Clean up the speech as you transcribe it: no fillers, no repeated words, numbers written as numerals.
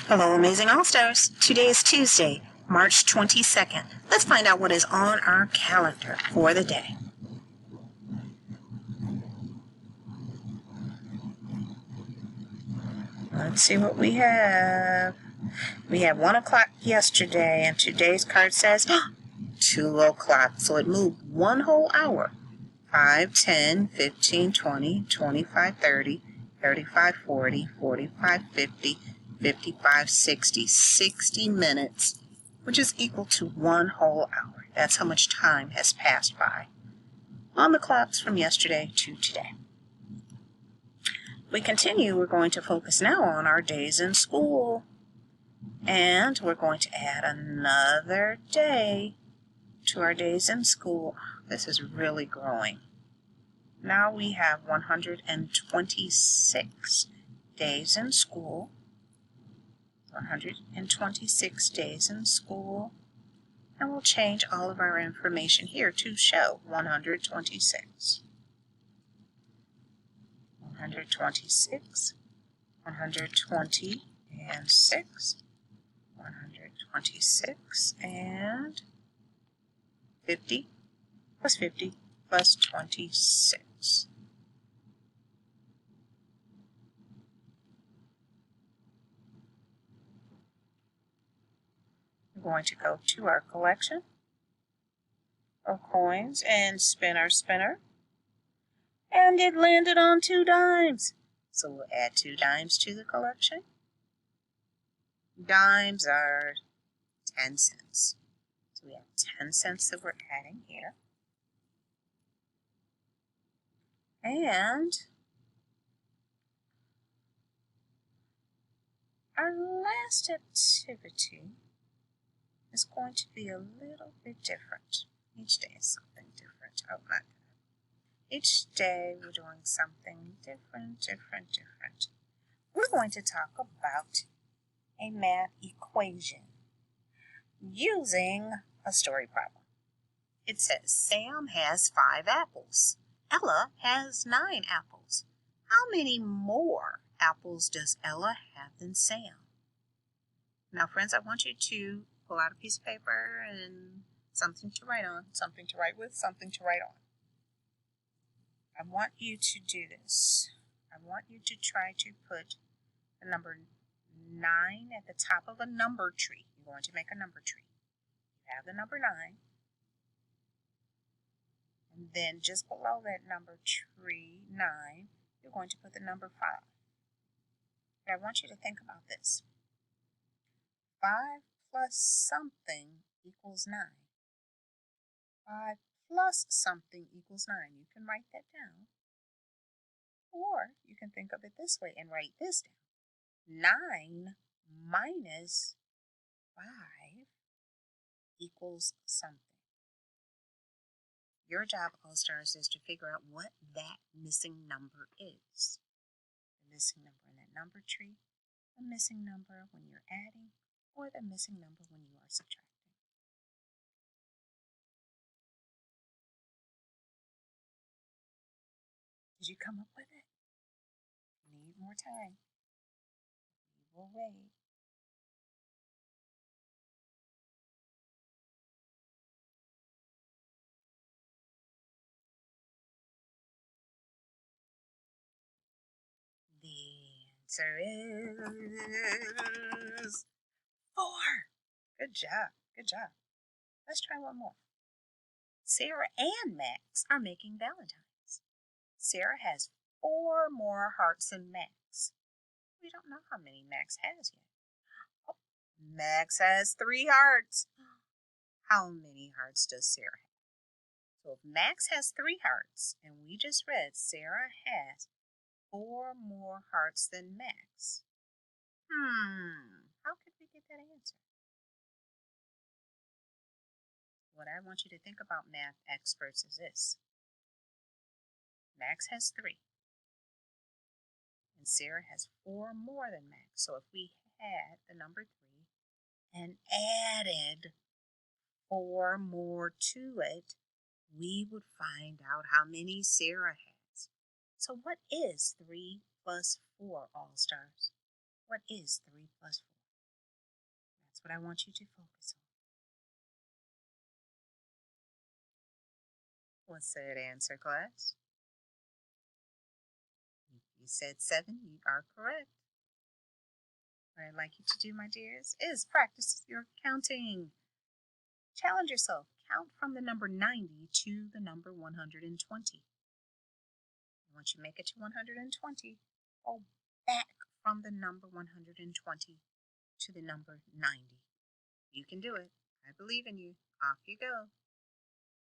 Hello, Amazing All-Stars. Today is Tuesday, March 22nd. Let's find out what is on our calendar for the day. Let's see what we have. We had 1 o'clock yesterday, and today's card says 2 o'clock. So it moved 1 whole hour. 5, 10, 15, 20, 25, 30, 35, 40, 45, 50, 55, 60. 60 minutes, which is equal to 1 whole hour. That's how much time has passed by on the clocks from yesterday to today. We continue, we're going to focus now on our days in school. And we're going to add another day to our days in school. This is really growing. Now we have 126 days in school. 126 days in school. And we'll change all of our information here to show 126. 126, 120, and 6. 126 and 50 plus 50 plus 26. We're going to go to our collection of coins and spin our spinner. And it landed on 2 dimes. So we'll add 2 dimes to the collection. Dimes are 10 cents. So we have 10 cents that we're adding here. And our last activity is going to be a little bit different. Each day is something different. Oh my God. Each day we're doing something different. We're going to talk about a math equation using a story problem. It says Sam has 5 apples. Ella has 9 apples. How many more apples does Ella have than Sam? Now, friends, I want you to pull out a piece of paper and something to write on, something to write with, something to write on. I want you to do this. I want you to try to put the number 9 at the top of a number tree. You're going to make a number tree. You have the number 9. And then just below that number tree, 9, you're going to put the number 5. And I want you to think about this. 5 plus something equals 9. 5 plus something equals 9. You can write that down. Or you can think of it this way and write this down. 9 minus 5 equals something. Your job, All-Stars, is to figure out what that missing number is. The missing number in that number tree, the missing number when you're adding, or the missing number when you are subtracting. Did you come up with it? Need more time. We will wait. The answer is 4. Good job. Good job. Let's try one more. Sarah and Max are making Valentines. Sarah has 4 more hearts than Max. We don't know how many Max has yet. Oh, Max has 3 hearts. How many hearts does Sarah have? So if Max has 3 hearts, and we just read Sarah has 4 more hearts than Max. How could we get that answer? What I want you to think about, math experts, is this. Max has 3. And Sarah has 4 more than Max. So if we had the number 3 and added 4 more to it, we would find out how many Sarah has. So what is 3 plus 4, All-Stars? What is 3 plus 4? what I want you to focus on. What's that answer, class? You said 7. You are correct. What I'd like you to do, my dears, is practice your counting. Challenge yourself. Count from the number 90 to the number 120. Once you make it to 120, go back from the number 120 to the number 90. You can do it. I believe in you. Off you go.